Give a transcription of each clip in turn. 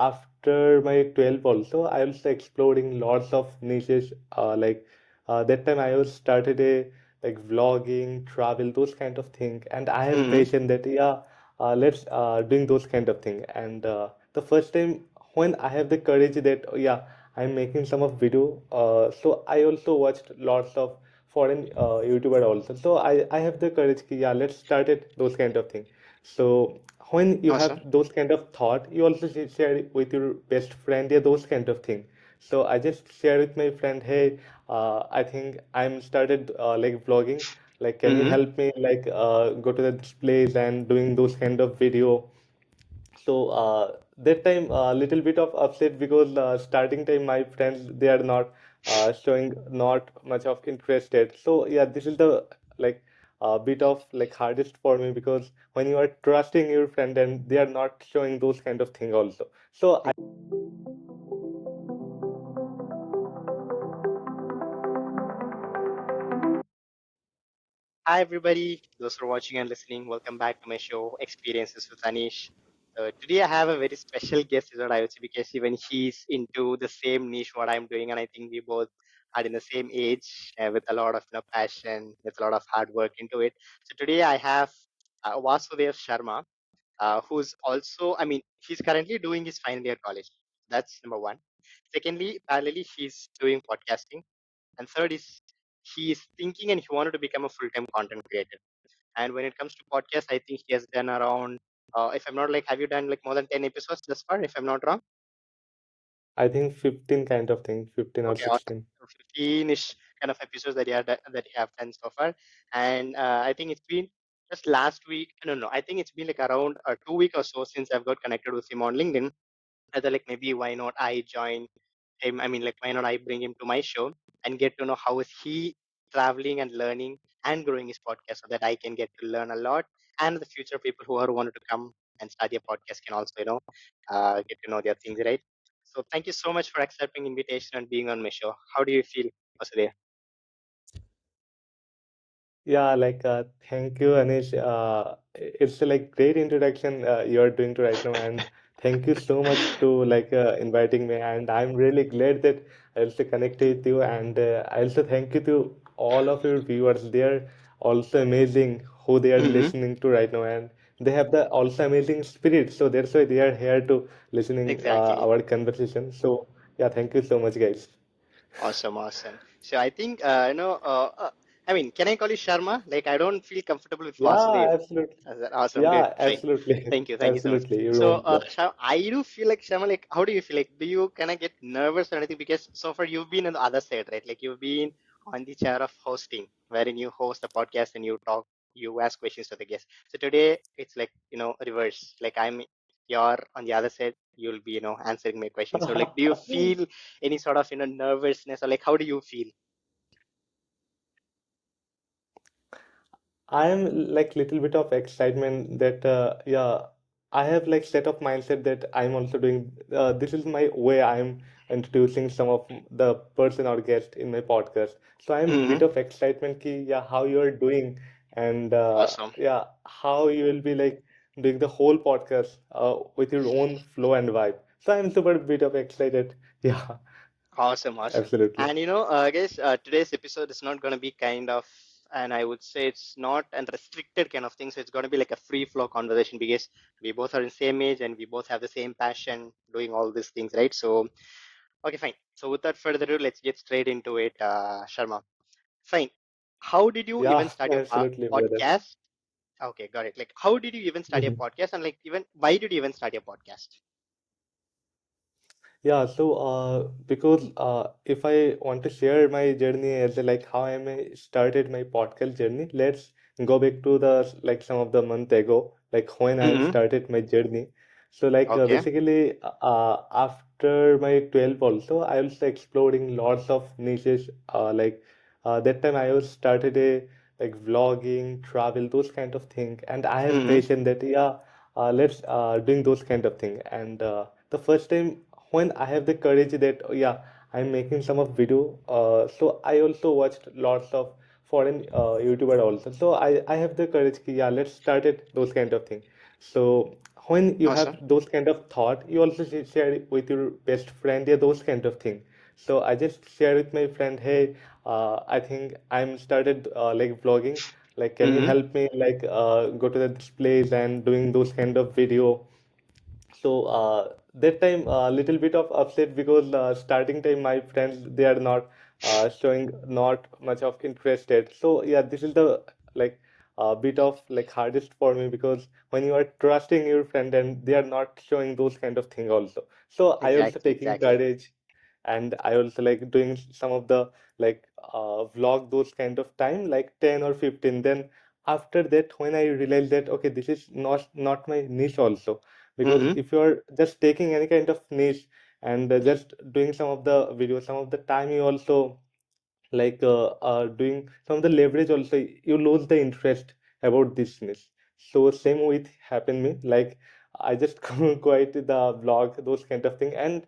after my 12 also, I was exploring lots of niches. That time I was started a like vlogging, travel, those kind of thing. And I have Mm-hmm. passion that yeah, let's doing those kind of thing. And the first time when I have the courage that oh, yeah, I'm making some of video. So I also watched lots of foreign YouTuber also. So I have the courage ki, yeah, let's start it those kind of thing. So when you have Awesome. those kind of thought, you also share it with your best friend, yeah, those kind of thing. So I just share with my friend, hey, I think I'm started like vlogging. Like, can you Mm-hmm. help me like go to this place and doing those kind of video? So that time a little bit of upset because starting time my friends they are not showing not much of interested. So yeah, this is the like bit of like hardest for me because when you are trusting your friend and they are not showing those kind of thing also. So Hi, everybody. Those who are watching and listening, welcome back to my show, Experiences with Anish. Today, I have a very special guest, is what I would say, because even he's into the same niche what I'm doing, and I think we both are in the same age with a lot of passion, with a lot of hard work into it. So today, I have Vasudev Sharma, who's also, I mean, he's currently doing his final year college. That's number one. Secondly, parallelly, he's doing podcasting. And third is he is thinking and he wanted to become a full-time content creator. And when it comes to podcast, I think he has done around, if I'm not like, have you done like more than 10 episodes thus far, if I'm not wrong? I think 15 kind of thing, 15 or Okay, or 16. 15-ish kind of episodes that you have done so far. And I think it's been just last week. No, I think it's been like around 2 weeks or so since I've got connected with him on LinkedIn. I thought like maybe why not I join him? I mean, like why not I bring him to my show and get to know how is he traveling and learning and growing his podcast so that I can get to learn a lot and the future people who are wanted to come and start their podcast can also get to know their things, right? So thank you so much for accepting invitation and being on my show. How do you feel, Vasudev? Yeah, thank you, Anish. It's a like great introduction you are doing to right now, and thank you so much to inviting me. And I'm really glad that I also connected with you, and I also thank you to all of your viewers. They are also amazing who they are Mm-hmm. listening to right now, and they have the also amazing spirit. So that's why they are here to listening Exactly. our conversation. So yeah, thank you so much, guys. Awesome, awesome. So I think I mean, can I call you Sharma? Like I don't feel comfortable with Yeah, Vasudev. absolutely. Awesome, good, Yeah, fine. absolutely. Thank you so much. Absolutely. You're So, wrong. Yeah. I do feel like Shama, like, how do you feel? Like, do you kind of get nervous or anything? Because so far you've been on the other side, right? Like, you've been on the chair of hosting, wherein you host a podcast and you talk, you ask questions to the guests. So today it's like, reverse. Like, you're on the other side, you'll be, answering my questions. So, like, do you feel any sort of, nervousness or like, how do you feel? I am like little bit of excitement that yeah, I have like set of mindset that I'm also doing this is my way I'm introducing some of the person or guest in my podcast. So I'm Hmm. bit of excitement ki yeah how you are doing and Awesome. yeah how you will be like doing the whole podcast with your own flow and vibe. So I'm super bit of excited. Yeah, Awesome, awesome. absolutely. And guys, today's episode is not going to be kind of, and I would say it's not a restricted kind of thing. So it's going to be like a free flow conversation because we both are in same age and we both have the same passion doing all these things, right? So, okay, fine. So without further ado, let's get straight into it, Sharma. Fine. How did you even Yeah, start your absolutely, brother. podcast? Okay, got it. Like, how did you even start your podcast? And like, even why did you even start your podcast? Yeah, so because if I want to share my journey as a, like how I started my podcast journey, let's go back to the like some of the month ago, like when I Mm-hmm. started my journey. So Okay. basically after my 12 also, I was exploring lots of niches. That time I was started a like vlogging, travel, those kind of thing, and I have Mm-hmm. passion that yeah, let's doing those kind of thing. And the first time when I have the courage that oh, yeah, I'm making some of video. So I also watched lots of foreign YouTuber also. So I have the courage ki, yeah, let's start it those kind of thing. So when you have Awesome. those kind of thought, you also share it with your best friend, yeah, those kind of thing. So I just share with my friend, hey, I think I'm started like vlogging. Like, can you Mm-hmm. help me like go to this place and doing those kind of video? So that time a little bit of upset because starting time my friends they are not showing not much of interested. So yeah, this is the like bit of like hardest for me because when you are trusting your friend and they are not showing those kind of thing also. So I also Exactly, taking exactly. courage and I also like doing some of the like vlog those kind of time like 10 or 15. Then after that when I realized that okay this is not my niche also, because Mm-hmm. if you're just taking any kind of niche and just doing some of the videos, some of the time you also like doing some of the leverage also, you lose the interest about this niche. So same with happened me, like I just quite the vlog those kind of thing and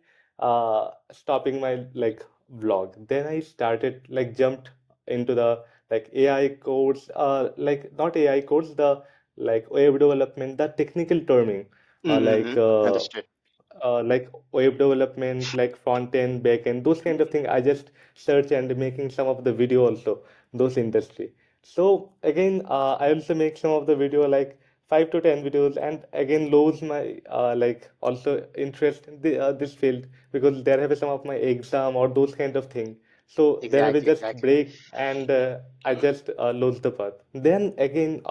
stopping my like vlog. Then I started like jumped into the like AI course, like not AI course, the like web development, the technical terming, uh, like Mm-hmm. uh, Understood. like web development, like front end, back end, those kind of thing. I just search and making some of the video also, those industry. So again, I also make some of the video like 5 to 10 videos, and again lose my like also interest in this field because there have some of my exam or those kind of thing. So there have Exactly, just exactly. break and I just lose the path. Then again.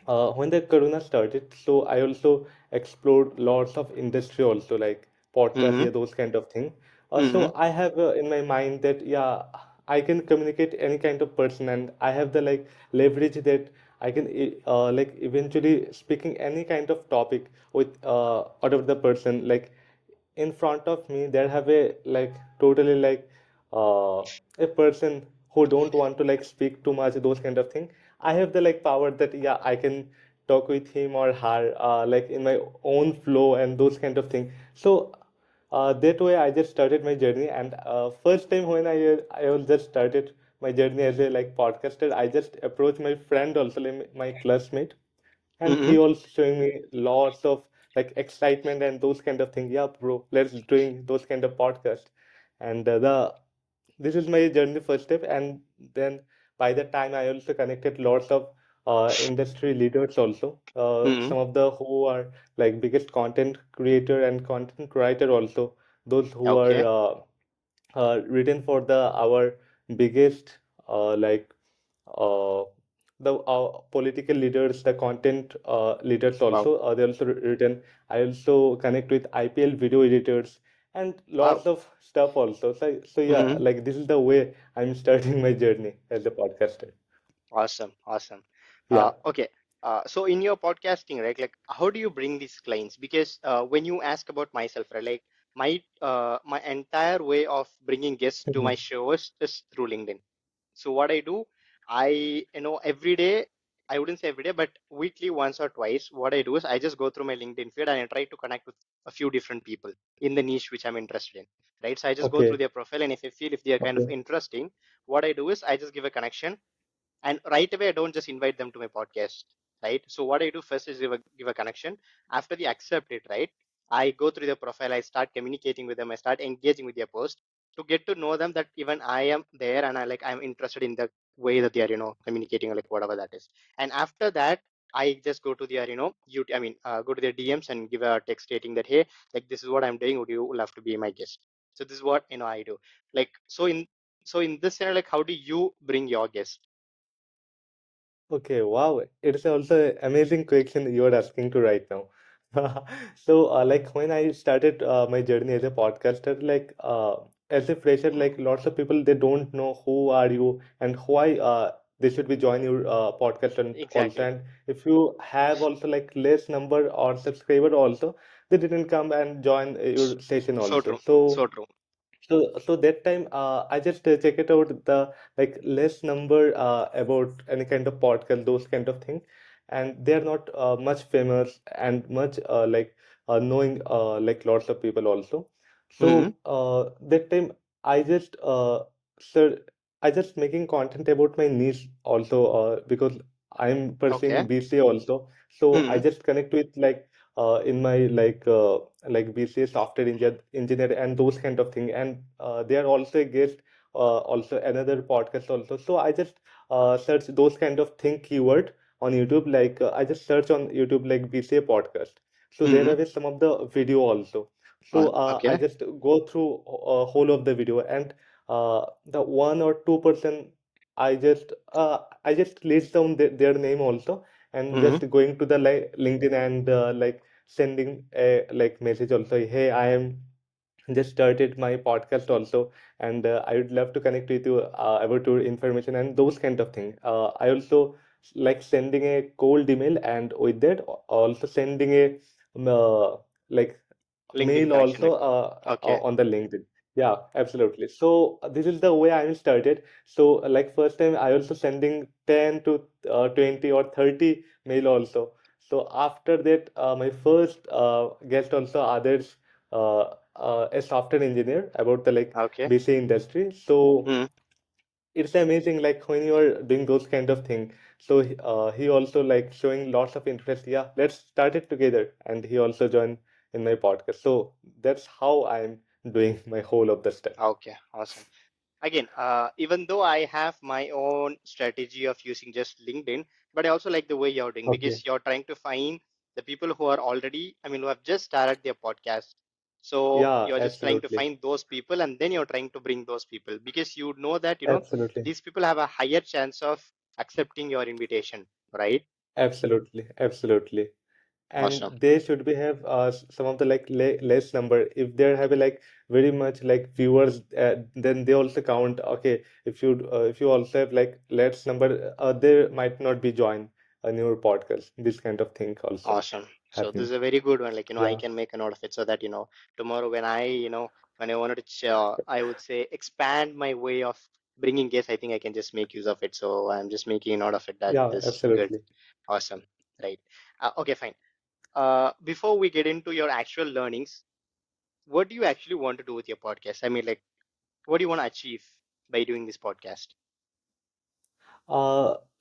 When the corona started, so I also explored lots of industry also like podcast, Mm-hmm. yeah, those kind of thing. Mm-hmm. So I have in my mind that yeah, I can communicate any kind of person, and I have the like leverage that I can like eventually speaking any kind of topic with out of the person like in front of me there have a like totally like a person who don't want to like speak too much those kind of thing. I have the like power that yeah I can talk with him or her like in my own flow and those kind of thing. So that way I just started my journey, and first time when I was just started my journey as a like podcaster, I just approached my friend also like my classmate, and Mm-hmm. he also showing me lots of like excitement and those kind of things. Yeah, bro, let's doing those kind of podcast. And the this is my journey first step, and then by the time I also connected lots of industry leaders also. Mm-hmm. Some of the who are like biggest content creator and content writer also. Those who are Okay. written for the our biggest like uh, the political leaders, the content leaders Wow. also. They also written. I also connect with IPL video editors and Wow. lots of stuff also. So yeah, Mm-hmm. like this is the way I'm starting my journey as a podcaster. Awesome. Awesome. Yeah. Okay. So in your podcasting, right, like how do you bring these clients? Because when you ask about myself, right, like my entire way of bringing guests to my Mhm. shows is through LinkedIn. So what I do, every day, I wouldn't say every day, but weekly once or twice, what I do is I just go through my LinkedIn feed and I try to connect with a few different people in the niche which I'm interested in, right? So I just go through Okay. their profile, and if I feel if they are kind of Okay. interesting, what I do is I just give a connection, and right away I don't just invite them to my podcast, right? So what I do first is give a connection. After they accept it, right, I go through their profile, I start communicating with them, I start engaging with their post to get to know them, that even I am there and I'm interested in the way that they are communicating, or like whatever that is. And after that, I just go to their go to their DMs and give a text stating that, hey, like this is what I'm doing, would you love to be my guest? So this is what I do. Like, so in this scenario, like how do you bring your guest? Okay, wow. It's also an amazing question you're asking to right now. So, like when I started my journey as a podcaster, like as a fresher, like lots of people they don't know who are you and why they should be join your podcast and also. Exactly. And if you have also like less number or subscriber also, they didn't come and join your session So also. true. So. So true. So that time I just check it out the like less number about any kind of podcast those kind of thing, and they are not much famous and much like knowing like lots of people also. Hmm. So that time I just sir I just making content about my niche also because I'm pursuing Okay. BCA also. So I Hmm. just connect with like in my like BCA software engineer and those kind of thing. And they are also a guest, also another podcast also. So I just search those kind of thing keyword on YouTube. Like I just search on YouTube like BCA podcast. So there Hmm. are some of the video also. So I Okay. just go through whole of the video, and the 1 or 2% I just list down their name also, and Hmm. just going to the like LinkedIn and like sending a like message also. Hey, I am just started my podcast also, and I would love to connect with you about your information and those kind of thing. I also like sending a cold email, and with that also sending a like LinkedIn mail connection also request. Okay. on the LinkedIn. Yeah, absolutely. So this is the way I started. So like first time I also sending 10 to 20 or 30 mail also. So after that, my first guest also others, a software engineer about the like Okay. BC industry. So Hmm. it's amazing like when you are doing those kind of thing. So he also like showing lots of interest. Yeah, let's start it together. And he also joined in my podcast. So that's how I'm doing my whole of the stuff. Okay. Awesome. Again, even though I have my own strategy of using just LinkedIn, but I also like the way you're doing Okay. because you're trying to find the people who are already, I mean, who have just started their podcast. So Yeah, you're just trying to absolutely. find those people and then you're trying to bring those people because you know that, Absolutely. these people have a higher chance of accepting your invitation, right? Absolutely. Absolutely. And Awesome. they should be have some of the like less number. If they have a like very much like viewers, then they also count. Okay, if you also have like less number, they might not be join a newer podcast. This kind of thing also Awesome. So this happening. is a very good one. Like, I Yeah. can make a note of it so that, tomorrow when when I wanted to, I would say expand my way of bringing guests, I think I can just make use of it. So I'm just making a note of it. That Yeah, is good. absolutely. Awesome. Right. Okay, fine. Before we get into your actual learnings, what do you actually want to do with your podcast? I mean, like, what do you want to achieve by doing this podcast?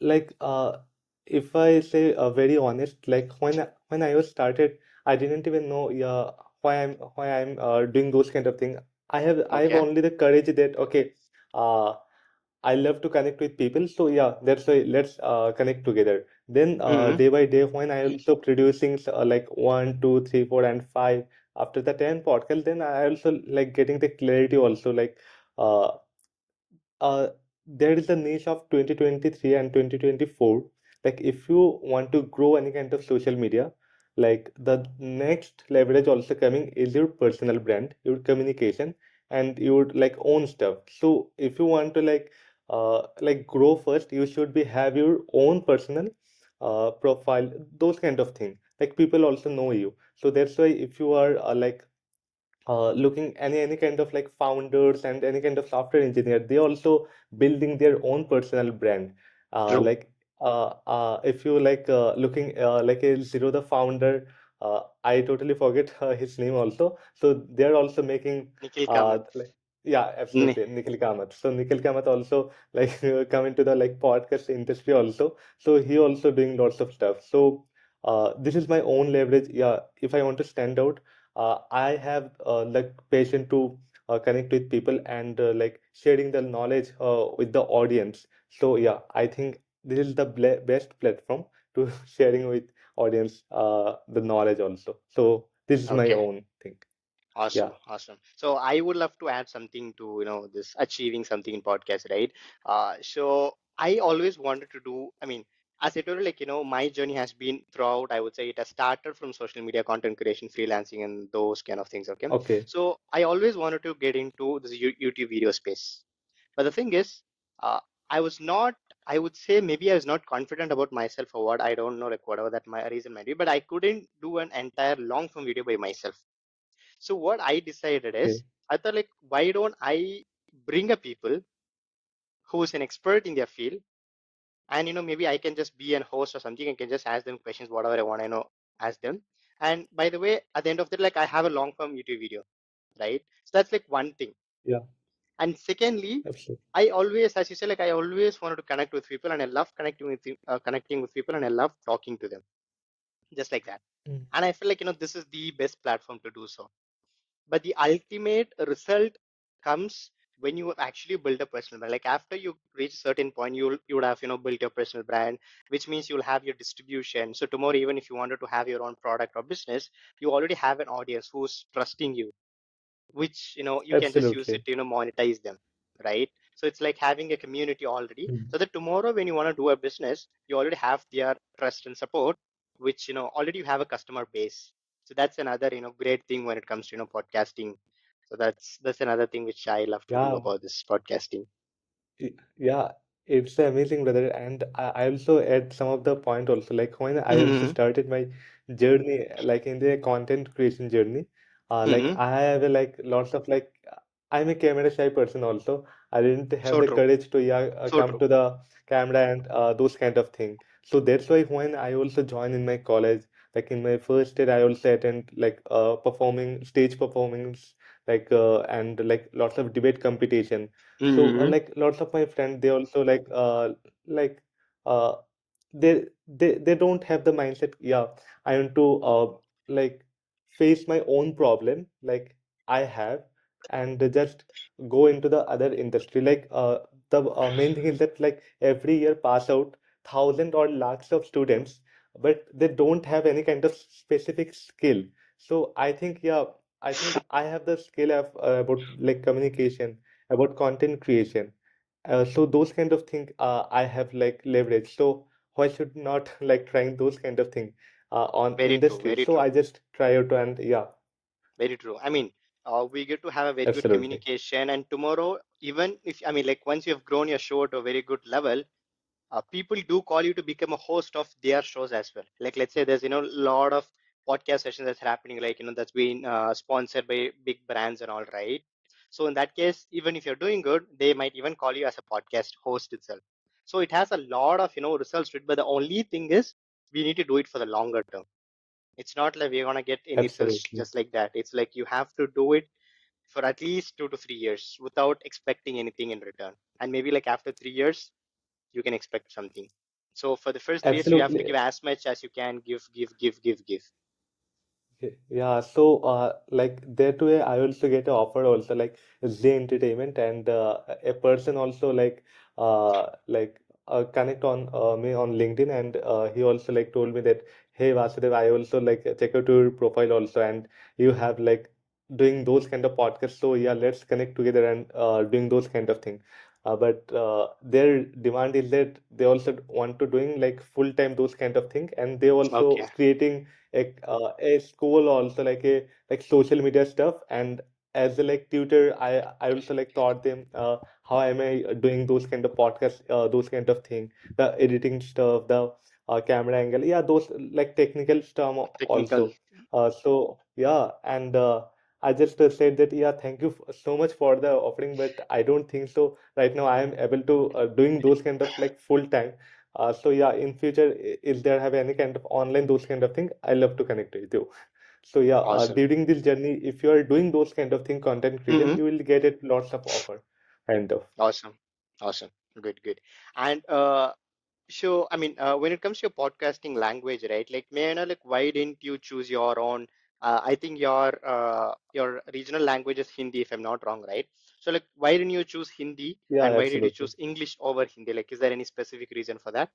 Like if I say very honest, like when I was started, I didn't even know yeah why I'm doing those kind of thing. I have Okay. only the courage that okay, uh, I love to connect with people, so yeah, that's why let's connect together. Then Mm-hmm. day by day, when I also producing like 1, 2, 3, 4, and 5 after the 10 podcast, then I also like getting the clarity also like. Uh, uh, there is a niche of 2023 and 2024. Like if you want to grow any kind of social media, like the next leverage also coming is your personal brand, your communication, and your like own stuff. So if you want to like grow first, you should be have your own personal profile, those kind of thing. Like people also know you. So that's why if you are looking any kind of like founders and any kind of software engineer, they also building their own personal brand. True. Like if you like looking like a Zero the founder, I totally forget his name also. So they're also making Nikhil Kamath. like yeah, Ni- absolutely, Nikhil Kamath. So Nikhil Kamath also like come into the like podcast industry also. So he also doing lots of stuff. So this is my own leverage. Yeah, if I want to stand out, I have like passion to connect with people and like sharing the knowledge with the audience. So yeah, I think this is the best platform to sharing with audience the knowledge also. So this is my Okay. own thing. Yeah. Awesome, awesome. So I would love to add something to, this achieving something in podcast, right? So I always wanted to do, I mean, as I told you, like, my journey has been throughout, I would say it has started from social media content creation, freelancing, and those kind of things, okay? Okay. So I always wanted to get into this YouTube video space. But the thing is, uh, I was not, I would say maybe I was not confident about myself or what, I don't know, like whatever that my reason might be, but I couldn't do an entire long form video by myself. So what I decided is, Okay. I thought like, why don't I bring a people who's an expert in their field, and maybe I can just be an host or something and can just ask them questions, whatever I want to know, ask them. And by the way, at the end of that, like I have a long form YouTube video, right? So that's like one thing. Yeah. And secondly, Absolutely. I always, as you said, like I always wanted to connect with people, and I love connecting with people, and I love talking to them, just like that. Mm. And I feel like this is the best platform to do so. But the ultimate result comes when you actually build a personal brand. Like after you reach a certain point, you would have built your personal brand, which means you'll have your distribution. So tomorrow, even if you wanted to have your own product or business, you already have an audience who's trusting you, which you can just use it Absolutely. to monetize them, right? So it's like having a community already, Mm. so that tomorrow when you want to do a business, you already have their trust and support, which already you have a customer base. So that's another great thing when it comes to podcasting. So that's another thing which I love to do Yeah. about this podcasting. Yeah, it's amazing, brother. And I also add some of the point also. Like when I also Mm-hmm. started my journey, like in the content creation journey, like Mm-hmm. I have like lots of like I'm a camera shy person also. I didn't have So the true. courage to So come true. to the camera and those kind of thing. So that's why when I also joined in my college, like in my first year, I also attend like performing stage performance, like and like lots of debate competition. So Mm-hmm. like lots of my friends, they also like uh they don't have the mindset. Yeah, I want to like face my own problem like I have and just go into the other industry. Like the main thing is that like every year pass out thousand or lakhs of students, but they don't have any kind of specific skill. So I think yeah, I think I have the skill of about like communication, about content creation. So those kind of thing I have like leverage. So why should not like trying those kind of thing on Very true. industry? Very So true. I just try out and yeah, Very true. I mean, we get to have a very good absolutely, communication, and tomorrow, even if, I mean, like once you have grown your show to a very good level, people do call you to become a host of their shows as well. Like, let's say there's, a lot of podcast sessions that's happening, like, that's been sponsored by big brands and all, right? So in that case, even if you're doing good, they might even call you as a podcast host itself. So it has a lot of, results to it, but the only thing is we need to do it for the longer term. It's not like we're gonna get any results absolutely, just like that. It's like you have to do it for at least 2 to 3 years without expecting anything in return. And maybe like after 3 years, you can expect something. So for the first 3 years, you have to absolutely. give as much as you can, give. Yeah, so like that way I also get an offer also like Z Entertainment and a person also connect on me on LinkedIn and he also like told me that hey Vasudev, I also like check out your profile also and you have like doing those kind of podcasts, so yeah, let's connect together and doing those kind of thing. But their demand is that they also want to doing like full time those kind of thing and they also Okay. creating a school also like a like social media stuff and as a like tutor I also like taught them how am I doing those kind of podcasts, those kind of thing, the editing stuff, the camera angle, yeah, those like technical stuff Technical. also. So yeah, and I just said that yeah, thank you so much for the offering, but I don't think so right now I am able to doing those kind of like full time. So yeah, in future, if there have any kind of online those kind of thing, I love to connect with you. So yeah, Awesome. during this journey, if you are doing those kind of thing, content creation, Hmm. you will get it lots of offer, kind of. Awesome. Awesome. Good, good. And so, I mean, when it comes to your podcasting language, right? Like, may I know, like, why didn't you choose your own? I think your regional language is Hindi, if I'm not wrong, right? So, like, why didn't you choose Hindi, Yeah, and why did you absolutely. choose English over Hindi? Like, is there any specific reason for that?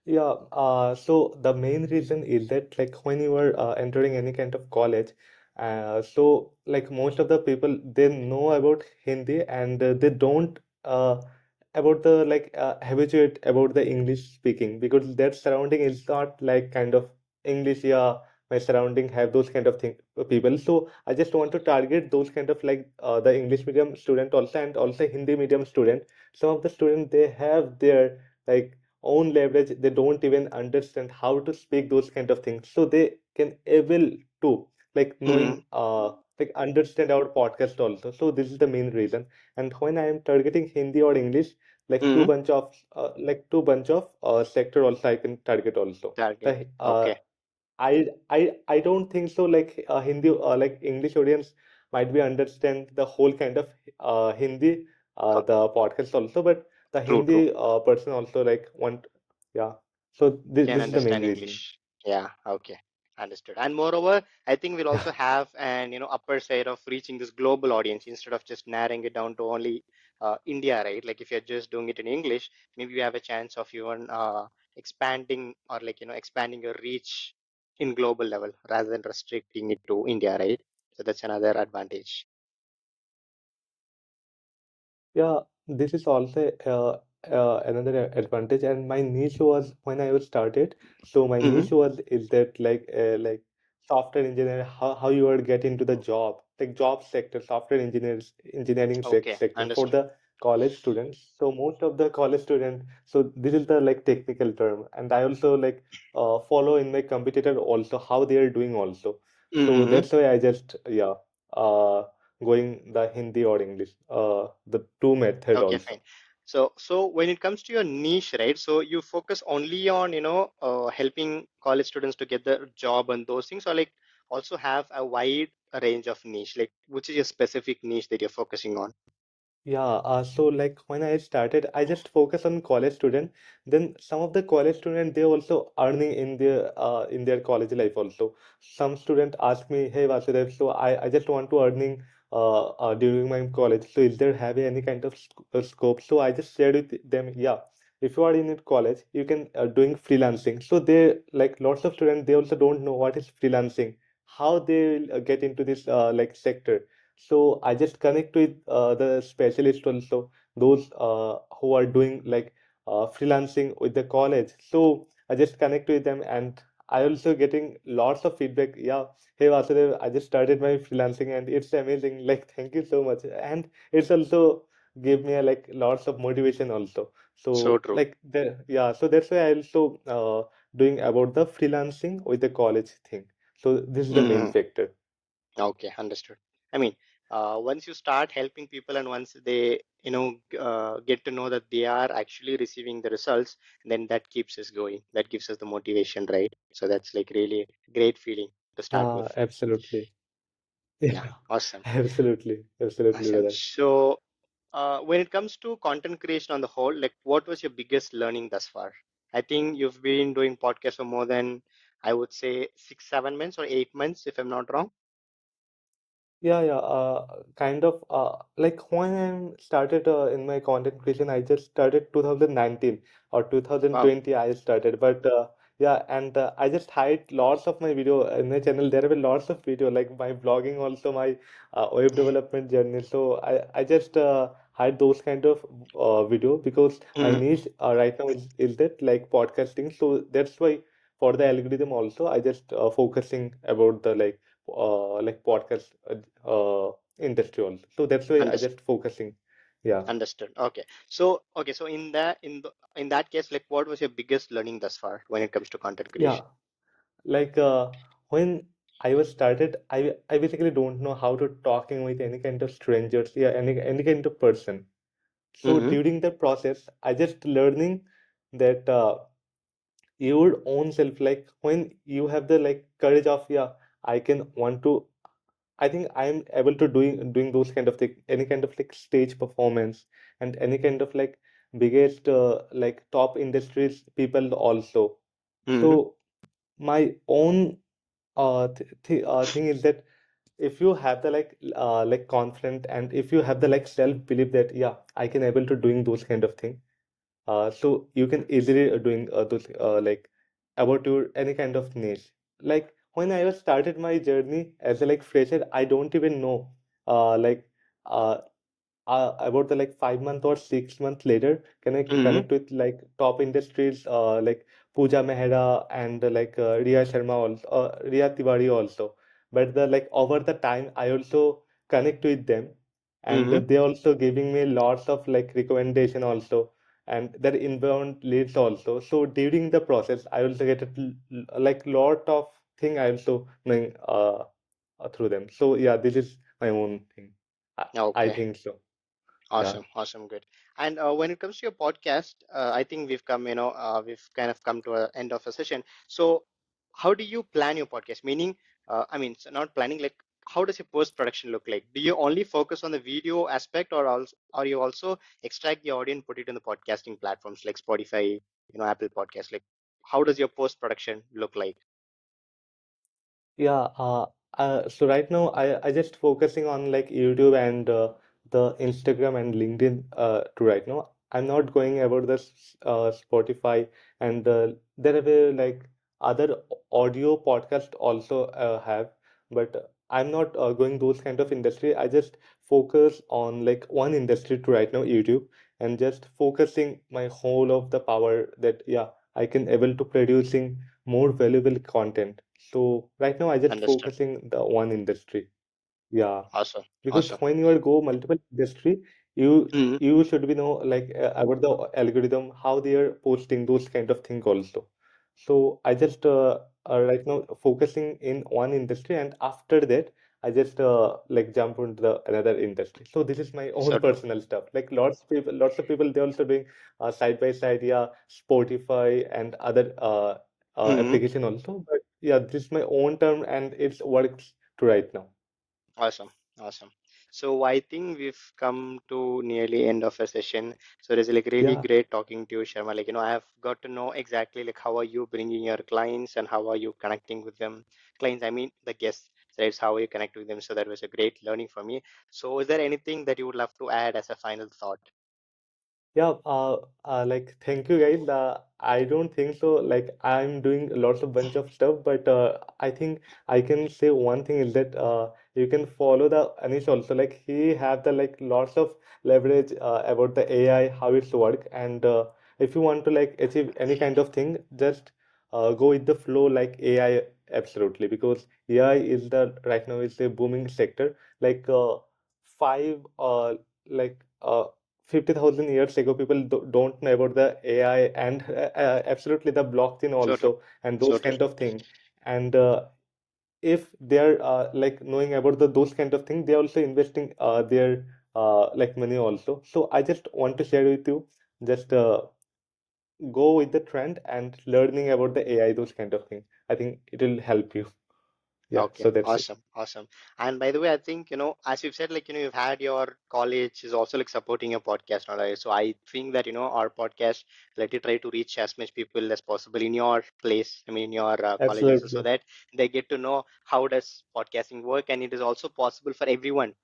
Yeah, so the main reason is that like when you are entering any kind of college, so like most of the people they know about Hindi and they don't about the like habituate about the English speaking because their surrounding is not like kind of English. Yeah, my surrounding have those kind of thing people. So I just want to target those kind of like the English medium student also and also Hindi medium student. Some of the students they have their like own leverage, they don't even understand how to speak those kind of things, so they can able to like Hmm. knowing like understand our podcast also. So this is the main reason. And when I am targeting Hindi or English, like Hmm. two bunch of sector also I can target also. Target. The Okay. I don't think so like Hindi like English audience might be understand the whole kind of Hindi, the podcast also, but the True, true. Hindi person also like want, yeah. So Can this is the main understand reason. English. Yeah, okay. Understood. And moreover, I think we'll also have an upper side of reaching this global audience instead of just narrowing it down to only India, right? Like if you're just doing it in English, maybe you have a chance of even expanding or like expanding your reach in global level rather than restricting it to India, right? So that's another advantage. Yeah, this is also another advantage. And my niche was when I was started. So my Mm-hmm. niche was is that like software engineer, how you would get into the job, like job sector, software engineers, engineering Okay, sector for understood. the college students. So most of the college students. So this is the like technical term, and I also like follow in my competitor also how they are doing also. So Mm-hmm. that's why I just yeah. Going the Hindi or English, the two method Okay, also. fine. So when it comes to your niche, right? So you focus only on, helping college students to get the job and those things, or like also have a wide range of niche, like which is your specific niche that you're focusing on? Yeah, so like when I started, I just focus on college student. Then some of the college student they also earning in their college life also. Some student ask me, hey Vasudev, so I just want to earning during my college. So is there have any kind of scope? So I just shared with them, yeah. If you are in it college, you can doing freelancing. So they like lots of students they also don't know what is freelancing, how they will get into this like sector. So I just connect with the specialist also, those who are doing like freelancing with the college. So I just connect with them, and I also getting lots of feedback. Yeah, hey Vasudev, I just started my freelancing and it's amazing. Like, thank you so much. And it's also give me like lots of motivation also. So So true. like the yeah, so that's why I also doing about the freelancing with the college thing. So this is the main Hmm. factor. Okay, understood. I mean, once you start helping people and once they, get to know that they are actually receiving the results, then that keeps us going. That gives us the motivation, right? So that's like really great feeling to start with. Absolutely. Yeah, Yeah, awesome. absolutely. Absolutely, Awesome. brother. So, when it comes to content creation on the whole, like what was your biggest learning thus far? I think you've been doing podcasts for more than, I would say, 6, 7 months or 8 months, if I'm not wrong. Yeah, yeah. Kind of like when I started in my content creation, I just started 2019 or Wow. 2020. I started, but yeah, and I just hide lots of my video in my channel. There were lots of video, like my vlogging, also my web development journey. So I just hide those kind of video because my Hmm. niche right now is that like podcasting. So that's why for the algorithm also, I just focusing about the like podcast industry also. So that's why I Understood. just focusing. Yeah. Understood. Okay. So in that case, like, what was your biggest learning thus far when it comes to content Yeah. creation? Like when I was started, I basically don't know how to talking with any kind of strangers, yeah, any kind of person. So Mm-hmm. during the process, I just learning that your own self, like when you have the like courage of yeah, I can want to I think I'm able to doing those kind of thing, any kind of like stage performance and any kind of like biggest like top industries people also. Mm-hmm. So my own thing is that if you have the like confident and if you have the like self belief that yeah I can able to doing those kind of thing, so you can easily doing those like about your any kind of niche. Like when I was started my journey as a like fresher, I don't even know like uh, about the like 5 month or 6 month later can I Mm-hmm. connect with like top industries like Pooja Mehra and Riya Sharma also Riya Tiwari also. But the like over the time I also connect with them, and Mm-hmm. they also giving me lots of like recommendation also, and their inbound leads also. So during the process I also get like lot of thing I also knowing through them. So yeah, this is my own thing. I Okay. think so. Yeah. Awesome. Awesome. Good. And when it comes to your podcast, I think we've kind of come to an end of a session. So, how do you plan your podcast? Meaning, I mean, so not planning, like how does your post production look like? Do you only focus on the video aspect, or you also extract the audio and put it in the podcasting platforms like Spotify, Apple Podcasts? Like, how does your post production look like? Yeah, so right now I just focusing on like YouTube and the Instagram and LinkedIn to right now. I'm not going about this Spotify and there are like other audio podcast also have, but I'm not going those kind of industry. I just focus on like one industry to right now, YouTube, and just focusing my whole of the power that yeah I can able to producing more valuable content. So right now I just Understood. focusing the one industry. Yeah, Awesome. because Awesome. when you are go multiple industry, you Mm, you should be know like about the algorithm how they are posting those kind of thing also. So I just right now focusing in one industry, and after that I just like jump into the another industry. So this is my own so true. personal stuff. Like lots of people they also doing side by side, yeah, Spotify and other Mm, application also. But yeah, this is my own term, and it works to right now. awesome. Awesome. So I think we've come to nearly end of a session. So it is like really Yeah. great talking to you, Sharma. Like, I have got to know exactly like how are you bringing your clients and how are you connecting with them. Clients, I mean the guests. So it's how you connect with them. So that was a great learning for me. So is there anything that you would love to add as a final thought? Yeah, like thank you guys. I don't think so. Like I'm doing lots of bunch of stuff, but I think I can say one thing is that you can follow the Anish also. Like he have the like lots of leverage about the AI, how it's work, and if you want to like achieve any kind of thing, just go with the flow like AI absolutely because AI is the right now is a booming sector. Like five like 50,000 years ago, people don't know about the AI and absolutely the blockchain So true. also and So those true. kind of thing. And if they're like knowing about those kind of thing, they're also investing their like money also. So I just want to share with you, just go with the trend and learning about the AI, those kind of thing. I think it will help you. Yeah, Okay, so that's it. awesome, awesome. And by the way, I think, as you've said, like, you've had your college is also like supporting your podcast now, right? So I think that, our podcast, let you try to reach as much people as possible in your place, I mean, in your college also, so Absolutely. that they get to know how does podcasting work, and it is also possible for everyone.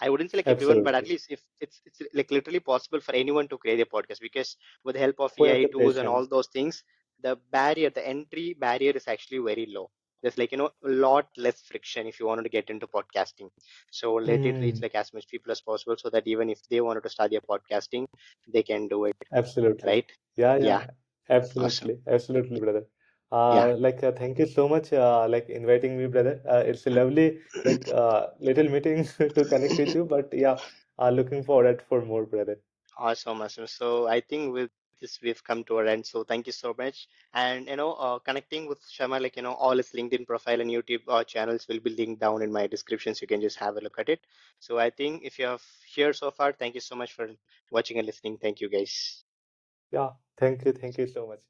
I wouldn't say like everyone, but at Absolutely. least if it's like literally possible for anyone to create a podcast, because with the help of Who have AI the tools and passion. all those things, the entry barrier is actually very low. There's like, a lot less friction if you wanted to get into podcasting. So let it reach Hmm. like as much people as possible so that even if they wanted to start their podcasting, they can do it, Absolutely. right? Yeah, Yeah, yeah. awesome. Absolutely. Absolutely, brother. Yeah, Like thank you so much like inviting me, brother. It's a lovely like little meeting to connect with you, but yeah, looking forward for more, brother. awesome, awesome. So I think with this we've come to our end. So thank you so much. And connecting with Shama, like all his LinkedIn profile and YouTube channels will be linked down in my description, so you can just have a look at it. So I think if you have here so far, thank you so much for watching and listening. Thank you, guys. Yeah, thank you so much.